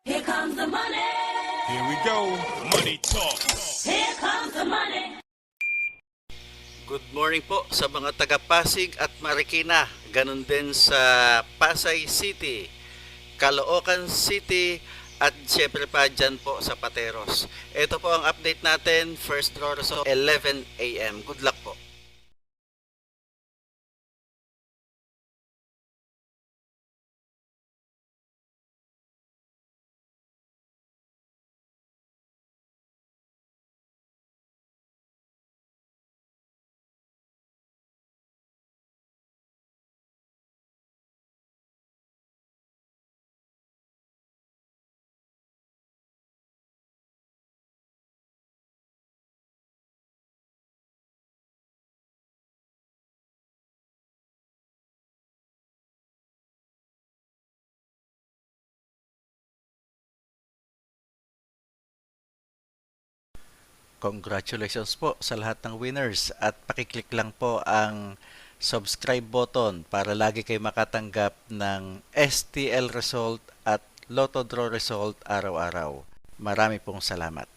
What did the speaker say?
Here comes the money. Here we go. Money talk. Here comes the money. Good morning po sa mga taga Pasig at Marikina, ganun din sa Pasay City, Caloocan City at syempre pa dyan po sa Pateros. Ito po ang update natin, first draw result 11 a.m. Good luck po. Congratulations po sa lahat ng winners at pakiclick lang po ang subscribe button para lagi kayo makatanggap ng STL result at Lotto Draw result araw-araw. Marami pong salamat.